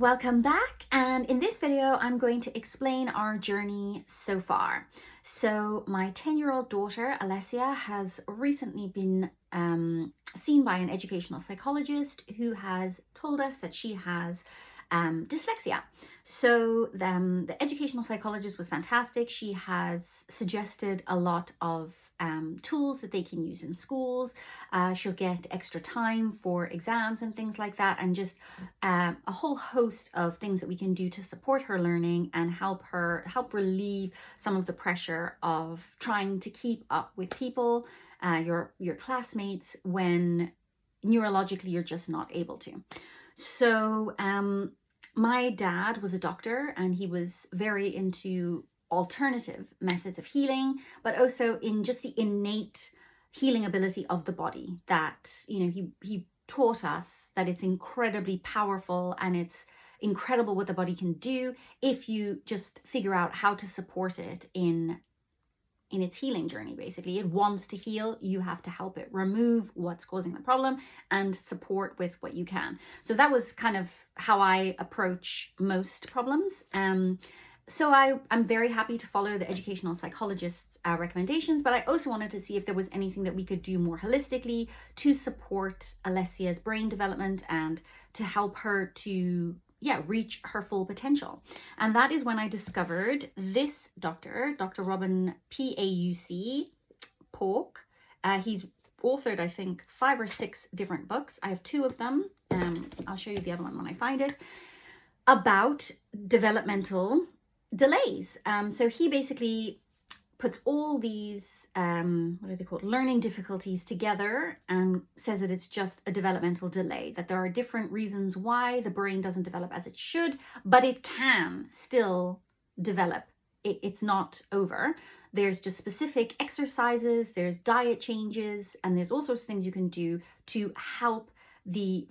Welcome back, and in this video I'm going to explain our journey so far. So my 10-year-old daughter Alessia has recently been seen by an educational psychologist who has told us that she has dyslexia. So the educational psychologist was fantastic. She has suggested a lot of tools that they can use in schools. She'll get extra time for exams and things like that, and just a whole host of things that we can do to support her learning and help relieve some of the pressure of trying to keep up with people, your classmates, when neurologically you're just not able to. So my dad was a doctor, and he was very into alternative methods of healing, but also in just the innate healing ability of the body. That, he taught us that it's incredibly powerful and it's incredible what the body can do if you just figure out how to support it in its healing journey. Basically, it wants to heal. You have to help it remove what's causing the problem and support with what you can. So that was kind of how I approach most problems. So I'm very happy to follow the educational psychologist's recommendations, but I also wanted to see if there was anything that we could do more holistically to support Alessia's brain development and to help her to reach her full potential. And that is when I discovered this doctor, Dr. Robin Pauc. He's authored, I think, 5 or 6 different books. I have 2 of them. I'll show you the other one when I find it, about developmental delays. So he basically puts all these what are they called, learning difficulties together, and says that it's just a developmental delay, that there are different reasons why the brain doesn't develop as it should, but it can still develop. It's not over. There's just specific exercises, there's diet changes, and there's all sorts of things you can do to help the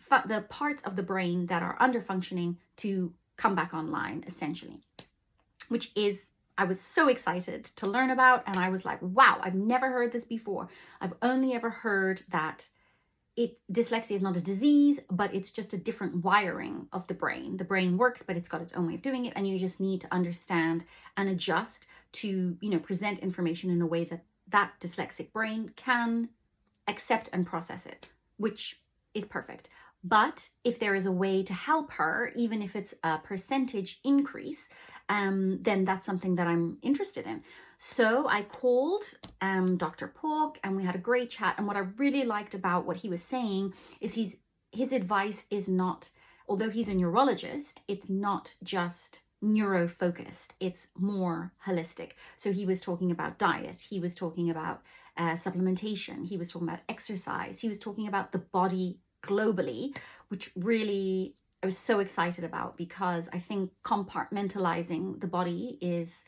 parts of the brain that are under functioning to come back online, essentially, which is, I was so excited to learn about. And I was like, wow, I've never heard this before. I've only ever heard that dyslexia is not a disease, but it's just a different wiring of the brain. The brain works, but it's got its own way of doing it. And you just need to understand and adjust to, present information in a way that dyslexic brain can accept and process it, which is perfect. But if there is a way to help her, even if it's a percentage increase, then that's something that I'm interested in. So I called Dr. Pauc, and we had a great chat. And what I really liked about what he was saying is his advice is not, although he's a neurologist, it's not just neuro-focused, it's more holistic. So he was talking about diet, he was talking about supplementation, he was talking about exercise, he was talking about the body globally, which really I was so excited about, because I think compartmentalizing the body is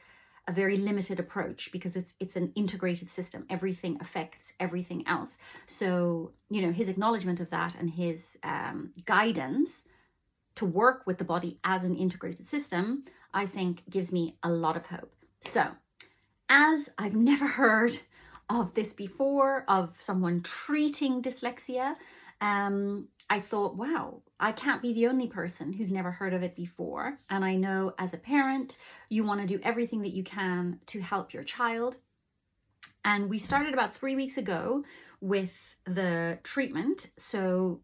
a very limited approach, because it's an integrated system. Everything affects everything else. So, his acknowledgement of that and his guidance to work with the body as an integrated system, I think gives me a lot of hope. So, as I've never heard of this before, of someone treating dyslexia, I thought, wow, I can't be the only person who's never heard of it before. And I know as a parent, you want to do everything that you can to help your child. And we started about 3 weeks ago with the treatment. So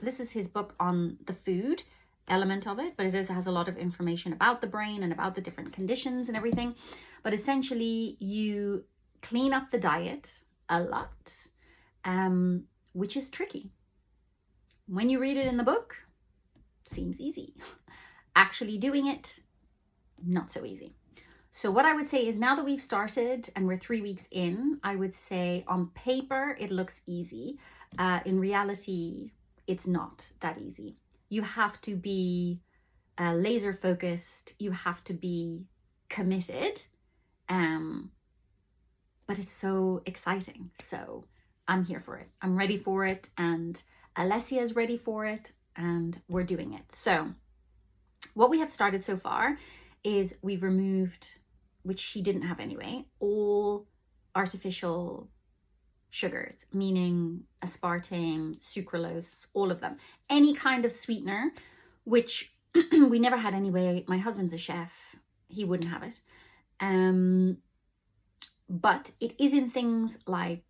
this is his book on the food element of it, but it also has a lot of information about the brain and about the different conditions and everything. But essentially, you clean up the diet a lot, which is tricky. When you read it in the book, seems easy. Actually doing it, not so easy. So what I would say is, now that we've started and we're 3 weeks in, I would say on paper it looks easy. In reality, it's not that easy. You have to be laser focused. You have to be committed. But it's so exciting. So I'm here for it. I'm ready for it. And Alessia is ready for it, and we're doing it. So what we have started so far is we've removed, which she didn't have anyway, all artificial sugars, meaning aspartame, sucralose, all of them. Any kind of sweetener which We never had anyway. My husband's a chef. He wouldn't have it. But it is in things like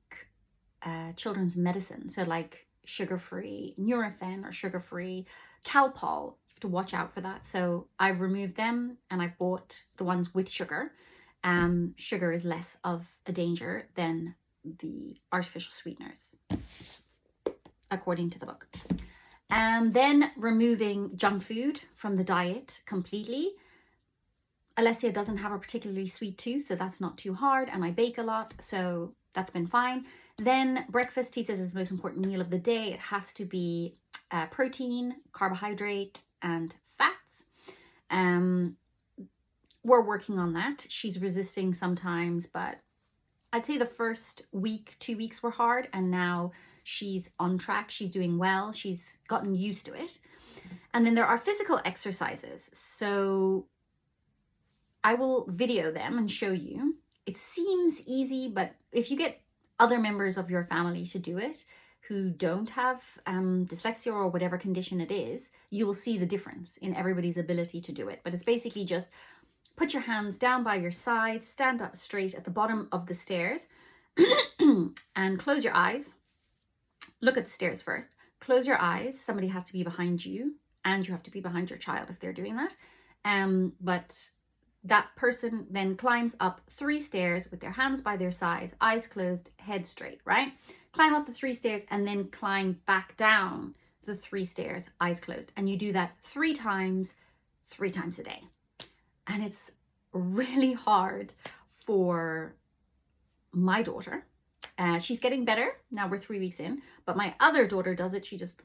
children's medicine. So like sugar-free Nurofen or sugar-free Calpol. You have to watch out for that. So I've removed them and I've bought the ones with sugar. Sugar is less of a danger than the artificial sweeteners, according to the book. And then removing junk food from the diet completely. Alessia doesn't have a particularly sweet tooth, so that's not too hard, and I bake a lot, so that's been fine. Then breakfast, he says, is the most important meal of the day. It has to be protein, carbohydrate, and fats. We're working on that. She's resisting sometimes, but I'd say the first week, 2 weeks were hard, and now she's on track. She's doing well. She's gotten used to it. And then there are physical exercises. So I will video them and show you. It seems easy, but if you get other members of your family to do it who don't have dyslexia or whatever condition it is, you will see the difference in everybody's ability to do it. But it's basically just put your hands down by your side, stand up straight at the bottom of the stairs and close your eyes. Look at the stairs first. Close your eyes. Somebody has to be behind you and you have to be behind your child if they're doing that. But that person then climbs up 3 stairs with their hands by their sides, eyes closed, head straight, right? Climb up the 3 stairs and then climb back down the 3 stairs, eyes closed. And you do that 3 times a day. And it's really hard for my daughter. She's getting better. Now we're 3 weeks in, but my other daughter does it. She just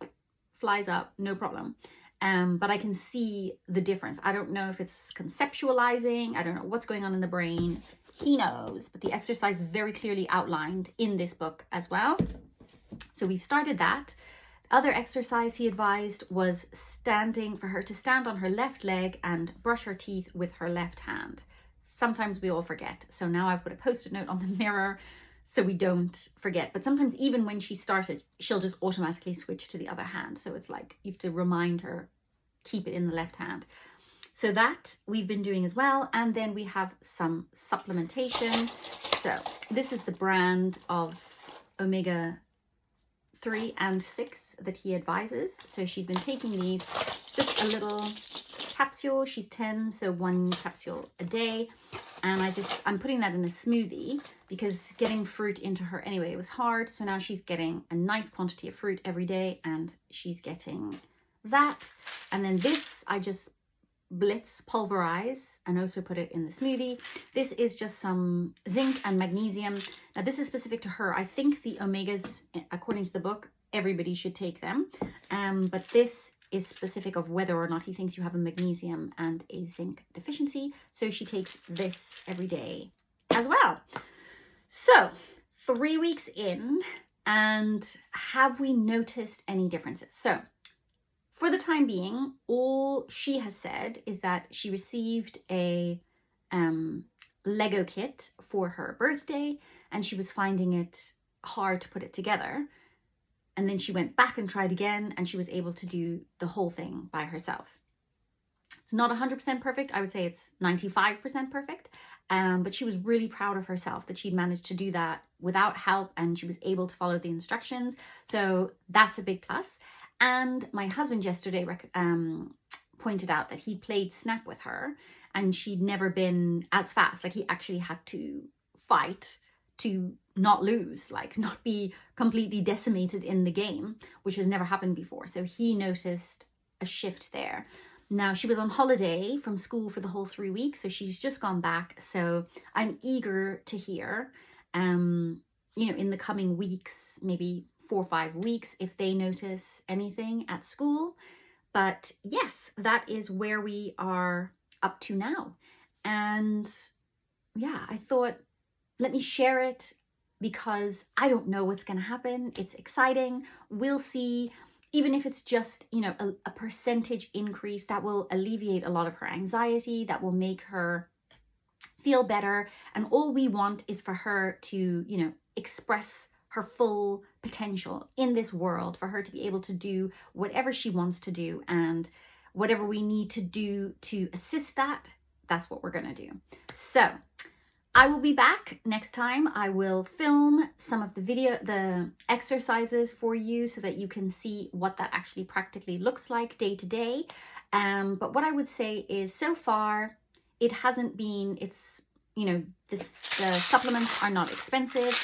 flies up, no problem. But I can see the difference. I don't know if it's conceptualizing. I don't know what's going on in the brain. He knows, but the exercise is very clearly outlined in this book as well. So we've started that. The other exercise he advised was for her to stand on her left leg and brush her teeth with her left hand. Sometimes we all forget. So now I've put a post-it note on the mirror so we don't forget. But sometimes even when she started, she'll just automatically switch to the other hand. So it's like you have to remind her, keep it in the left hand. So that we've been doing as well. And then we have some supplementation. So this is the brand of omega-3 and 6 that he advises. So she's been taking these. It's just a little capsule. She's 10, so 1 capsule a day. And I'm putting that in a smoothie because getting fruit into her anyway was hard. So now she's getting a nice quantity of fruit every day and she's getting that. And then this, I just blitz pulverize and also put it in the smoothie. This is just some zinc and magnesium. Now this is specific to her. I think the omegas, according to the book, everybody should take them. But this is specific of whether or not he thinks you have a magnesium and a zinc deficiency. So she takes this every day as well. So 3 weeks in, and have we noticed any differences? So for the time being, all she has said is that she received a Lego kit for her birthday and she was finding it hard to put it together. And then she went back and tried again and she was able to do the whole thing by herself. It's not 100% perfect. I would say it's 95% perfect. But she was really proud of herself that she'd managed to do that without help and she was able to follow the instructions. So that's a big plus. And my husband yesterday pointed out that he played Snap with her and she'd never been as fast. Like he actually had to fight to not lose, like not be completely decimated in the game, which has never happened before. So he noticed a shift there. Now she was on holiday from school for the whole 3 weeks, so she's just gone back. So I'm eager to hear, in the coming weeks, maybe 4 or 5 weeks, if they notice anything at school. But yes, that is where we are up to now. And yeah, I thought, let me share it because I don't know what's going to happen. It's exciting. We'll see. Even if it's just, a percentage increase, that will alleviate a lot of her anxiety, that will make her feel better. And all we want is for her to, express her full potential in this world, for her to be able to do whatever she wants to do. And whatever we need to do to assist that, that's what we're going to do. So I will be back next time. I will film some of the exercises for you so that you can see what that actually practically looks like day to day. But what I would say is so far, it hasn't been, the supplements are not expensive.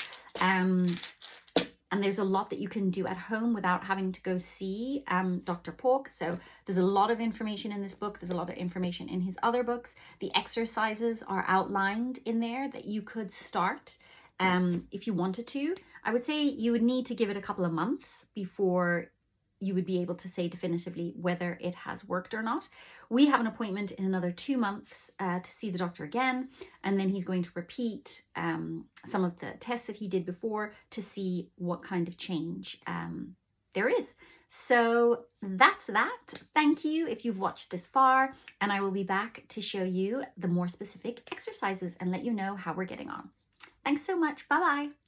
And there's a lot that you can do at home without having to go see Dr. Pork. So there's a lot of information in this book. There's a lot of information in his other books. The exercises are outlined in there that you could start if you wanted to. I would say you would need to give it a couple of months before you would be able to say definitively whether it has worked or not. We have an appointment in another 2 months to see the doctor again, and then he's going to repeat some of the tests that he did before to see what kind of change there is. So that's that. Thank you if you've watched this far, and I will be back to show you the more specific exercises and let you know how we're getting on. Thanks so much. Bye-bye.